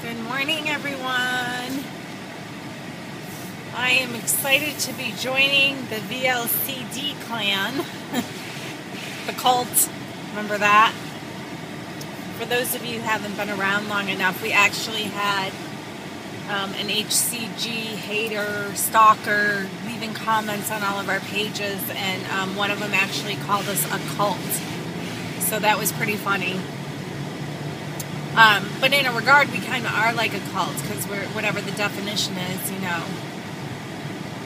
Good morning, everyone. I am excited to be joining the VLCD clan, the cult. Remember that? For those of you who haven't been around long enough, we actually had an HCG hater, stalker, leaving comments on all of our pages, and one of them actually called us a cult. So that was pretty funny. But in a regard, we kind of are like a cult, because we're, whatever the definition is, you know,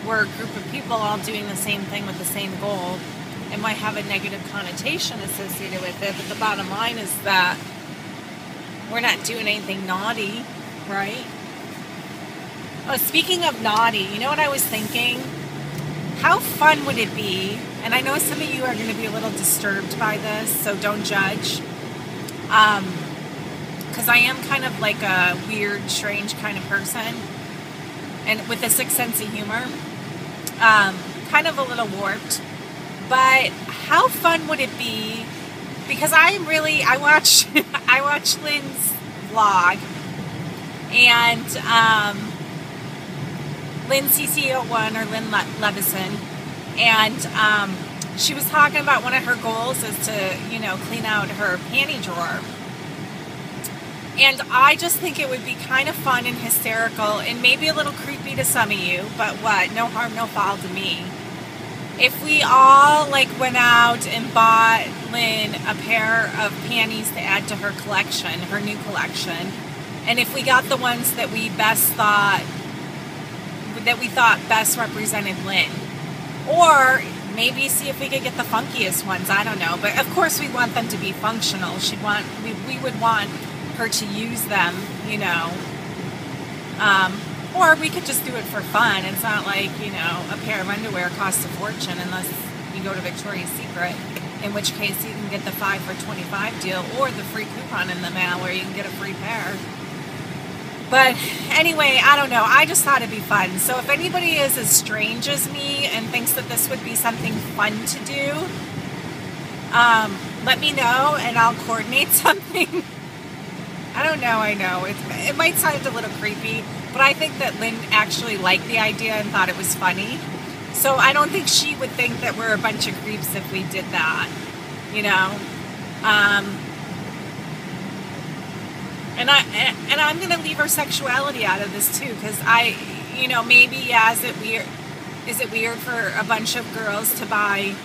we're a group of people all doing the same thing with the same goal. It might have a negative connotation associated with it, but the bottom line is that we're not doing anything naughty, right? Oh, speaking of naughty, you know what I was thinking? How fun would it be, and I know some of you are going to be a little disturbed by this, so don't judge, because I am kind of like a weird, strange kind of person, and with a sick sense of humor, kind of a little warped, but how fun would it be, because I watch Lynn's vlog, and Lynn CC01, or Lynn Levison, and she was talking about one of her goals is to, you know, clean out her panty drawer. And I just think it would be kind of fun and hysterical and maybe a little creepy to some of you, but what? No harm, no foul to me. If we all like went out and bought Lynn a pair of panties to add to her collection, her new collection, and if we got the ones that we thought best represented Lynn, or maybe see if we could get the funkiest ones, I don't know, but of course we want them to be functional. We would want her to use them, you know, or we could just do it for fun. It's not like, you know, a pair of underwear costs a fortune unless you go to Victoria's Secret, in which case you can get the 5 for $25 deal or the free coupon in the mail where you can get a free pair. But anyway, I don't know, I just thought it'd be fun. So if anybody is as strange as me and thinks that this would be something fun to do, let me know and I'll coordinate something. I know, it might sound a little creepy, but I think that Lynn actually liked the idea and thought it was funny. So I don't think she would think that we're a bunch of creeps if we did that, you know. And I'm going to leave her sexuality out of this too, because you know, maybe, yeah, is it weird for a bunch of girls to buy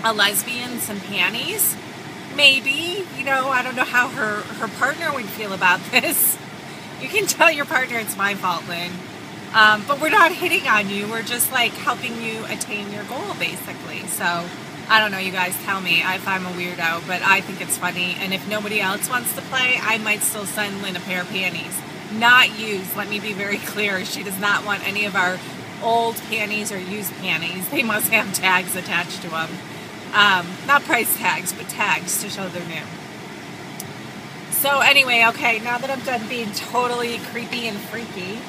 a lesbian some panties? Maybe, you know, I don't know how her partner would feel about this. You can tell your partner it's my fault, Lynn. But we're not hitting on you. We're just like helping you attain your goal, basically. So, I don't know, you guys tell me if I'm a weirdo, but I think it's funny. And if nobody else wants to play, I might still send Lynn a pair of panties. Not used, let me be very clear. She does not want any of our old panties or used panties. They must have tags attached to them. Not price tags, but tags to show they're new. So anyway, okay, now that I'm done being totally creepy and freaky,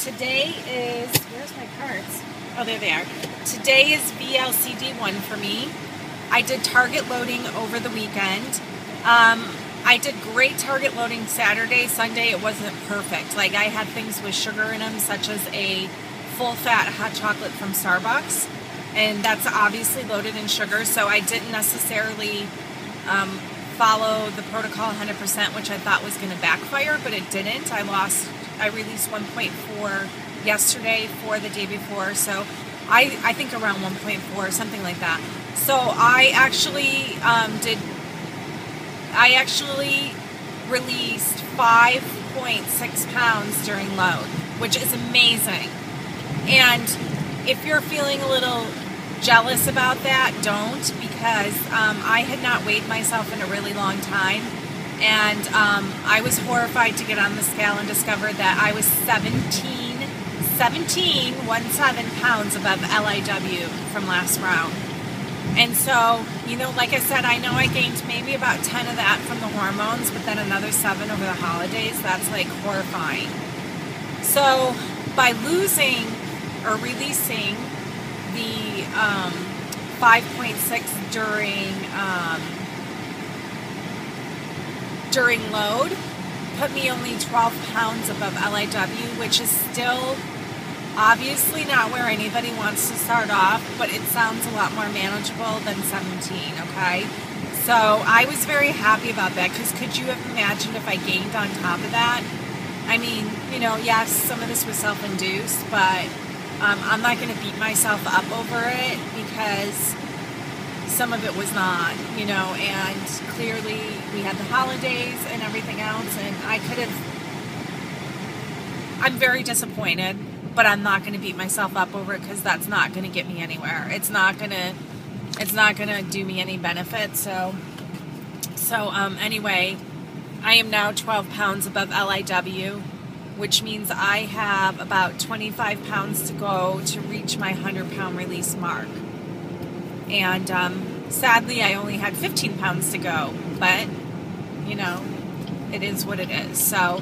today is, where's my cards? Oh, there they are. Today is VLCD1 for me. I did target loading over the weekend. I did great target loading Saturday. Sunday it wasn't perfect. Like, I had things with sugar in them, such as a full-fat hot chocolate from Starbucks. And that's obviously loaded in sugar, so I didn't necessarily follow the protocol 100%, which I thought was going to backfire, but it didn't. I released 1.4 yesterday for the day before, so I think around 1.4, something like that. So I actually released 5.6 pounds during load, which is amazing. And if you're feeling a little jealous about that, don't, because I had not weighed myself in a really long time, and I was horrified to get on the scale and discover that I was 17 pounds above LIW from last round. And so, you know, like I said, I know I gained maybe about 10 of that from the hormones, but then another 7 over the holidays. That's like horrifying. So by losing or releasing the 5.6 during load, put me only 12 pounds above LIW, which is still obviously not where anybody wants to start off, but it sounds a lot more manageable than 17, okay? So I was very happy about that, because could you have imagined if I gained on top of that? I mean, you know, yes, some of this was self-induced, but I'm not going to beat myself up over it, because some of it was not, you know, and clearly we had the holidays and everything else, and I'm very disappointed, but I'm not going to beat myself up over it, because that's not going to get me anywhere. It's not going to do me any benefit. So anyway, I am now 12 pounds above LIW, which means I have about 25 pounds to go to reach my 100-pound release mark. And sadly, I only had 15 pounds to go, but, you know, it is what it is. So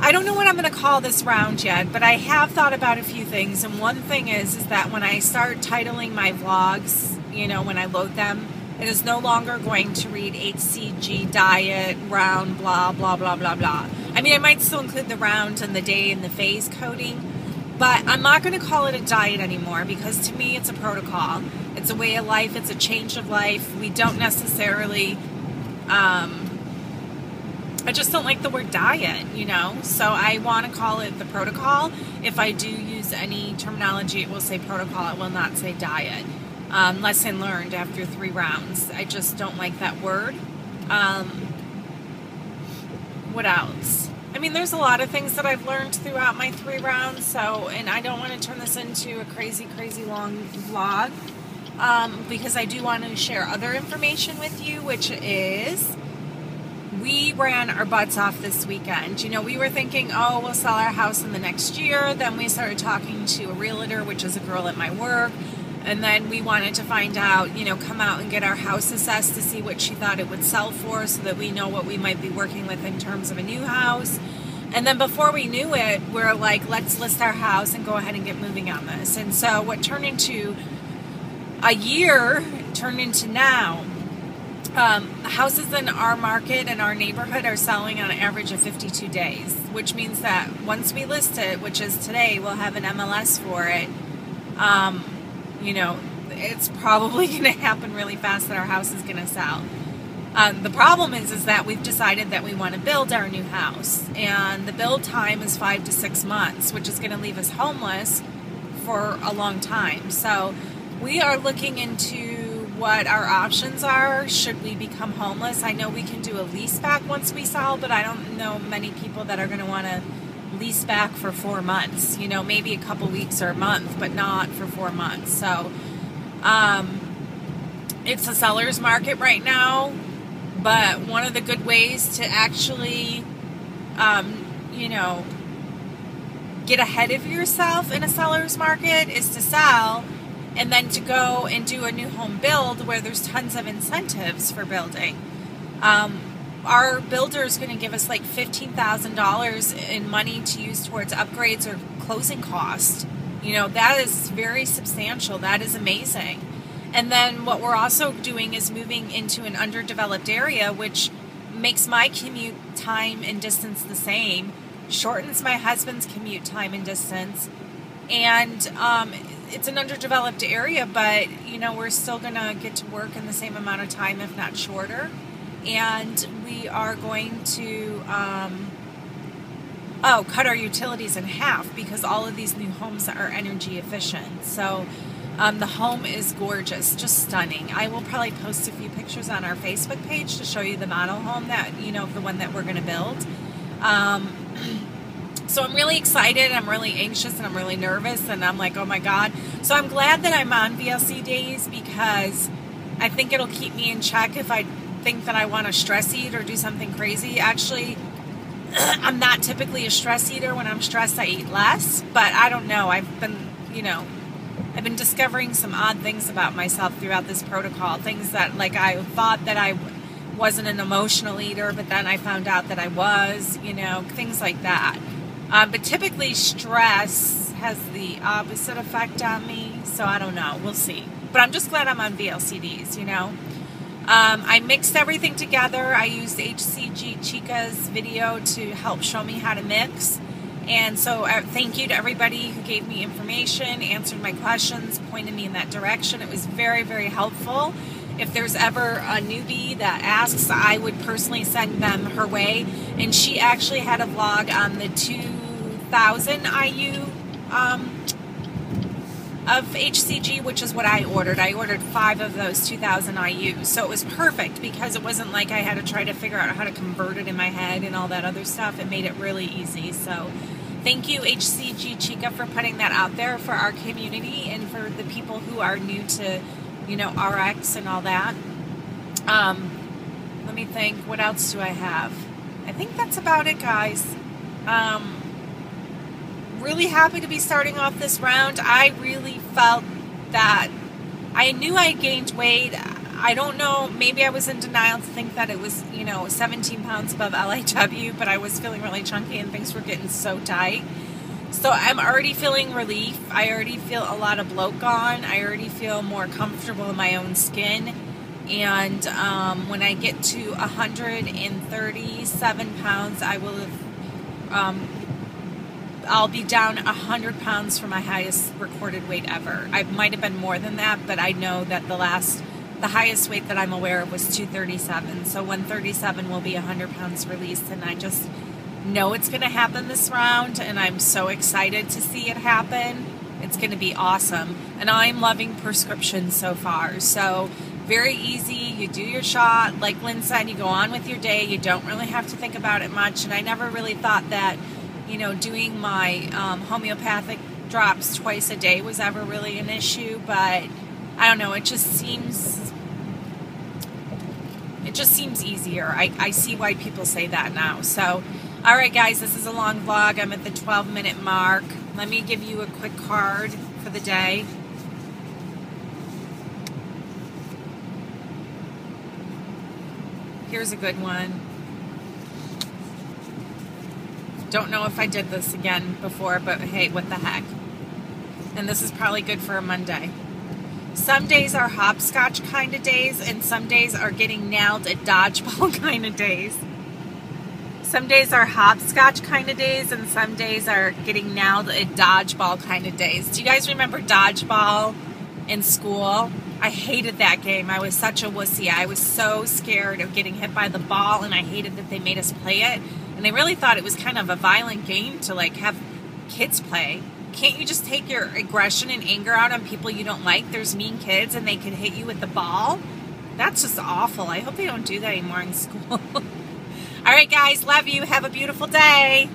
I don't know what I'm going to call this round yet, but I have thought about a few things. And one thing is that when I start titling my vlogs, you know, when I load them, it is no longer going to read HCG diet, round, blah, blah, blah, blah, blah. I mean, I might still include the round and the day and the phase coding, but I'm not going to call it a diet anymore, because to me it's a protocol. It's a way of life. It's a change of life. We don't necessarily, I just don't like the word diet, you know, so I want to call it the protocol. If I do use any terminology, it will say protocol. It will not say diet. Lesson learned after 3 rounds. I just don't like that word. What else? I mean, there's a lot of things that I've learned throughout my 3 rounds, so, and I don't want to turn this into a crazy, crazy long vlog, because I do want to share other information with you, which is, we ran our butts off this weekend. You know, we were thinking, oh, we'll sell our house in the next year. Then we started talking to a realtor, which is a girl at my work. And then we wanted to find out, you know, come out and get our house assessed to see what she thought it would sell for, so that we know what we might be working with in terms of a new house. And then before we knew it, we're like, let's list our house and go ahead and get moving on this. And so what turned into a year turned into now. Houses in our market and our neighborhood are selling on an average of 52 days, which means that once we list it, which is today, we'll have an MLS for it. You know, it's probably going to happen really fast that our house is going to sell. The problem is that we've decided that we want to build our new house, and the build time is 5 to 6 months, which is going to leave us homeless for a long time. So we are looking into what our options are should we become homeless. I know we can do a lease back once we sell, but I don't know many people that are going to want to lease back for 4 months, you know, maybe a couple weeks or a month, but not for 4 months. So it's a seller's market right now, but one of the good ways to actually you know, get ahead of yourself in a seller's market is to sell, and then to go and do a new home build where there's tons of incentives for building. Our builder is going to give us like $15,000 in money to use towards upgrades or closing costs. You know, that is very substantial. That is amazing. And then what we're also doing is moving into an underdeveloped area, which makes my commute time and distance the same, shortens my husband's commute time and distance, and it's an underdeveloped area, but, you know, we're still going to get to work in the same amount of time, if not shorter. And we are going to cut our utilities in half, because all of these new homes are energy efficient. So the home is gorgeous, just stunning. I will probably post a few pictures on our Facebook page to show you the model home that, you know, the one that we're going to build. So I'm really excited, I'm really anxious, and I'm really nervous, and I'm like, oh my God. So I'm glad that I'm on VLC days, because I think it'll keep me in check if I think that I want to stress eat or do something crazy. Actually, I'm not typically a stress eater. When I'm stressed, I eat less, but I don't know. I've been discovering some odd things about myself throughout this protocol. Things that, like, I thought that I wasn't an emotional eater, but then I found out that I was, you know, things like that. But typically stress has the opposite effect on me, so I don't know. We'll see. But I'm just glad I'm on VLCDs, you know. I mixed everything together. I used HCG Chica's video to help show me how to mix. And so thank you to everybody who gave me information, answered my questions, pointed me in that direction. It was very, very helpful. If there's ever a newbie that asks, I would personally send them her way. And she actually had a vlog on the 2000 IU of HCG, which is what I ordered. I ordered 5 of those 2000 IU. So it was perfect because it wasn't like I had to try to figure out how to convert it in my head and all that other stuff. It made it really easy. So thank you, HCG Chica, for putting that out there for our community and for the people who are new to, you know, RX and all that. Let me think, what else do I have? I think that's about it, guys. Really happy to be starting off this round. I really felt that I knew I gained weight. I don't know, maybe I was in denial to think that it was, you know, 17 pounds above LIW, but I was feeling really chunky and things were getting so tight. So I'm already feeling relief. I already feel a lot of bloat gone. I already feel more comfortable in my own skin. And when I get to 137 pounds, I will have, I'll be down 100 pounds from my highest recorded weight ever. I might have been more than that, but I know that the highest weight that I'm aware of was 237. So 137 will be 100 pounds released, and I just know it's going to happen this round, and I'm so excited to see it happen. It's going to be awesome, and I'm loving prescriptions so far. So very easy. You do your shot, like Lynn said, you go on with your day. You don't really have to think about it much, and I never really thought that, you know, doing my homeopathic drops twice a day was ever really an issue, but I don't know, it just seems easier. I see why people say that now. So, all right, guys, this is a long vlog. I'm at the 12-minute mark. Let me give you a quick card for the day. Here's a good one. Don't know if I did this again before, but hey, what the heck. And this is probably good for a Monday. Some days are hopscotch kind of days, and some days are getting nailed at dodgeball kind of days. Some days are hopscotch kind of days, and some days are getting nailed at dodgeball kind of days. Do you guys remember dodgeball in school? I hated that game. I was such a wussy. I was so scared of getting hit by the ball, and I hated that they made us play it. And they really thought it was kind of a violent game to like have kids play. Can't you just take your aggression and anger out on people you don't like? There's mean kids and they can hit you with the ball. That's just awful. I hope they don't do that anymore in school. All right, guys. Love you. Have a beautiful day.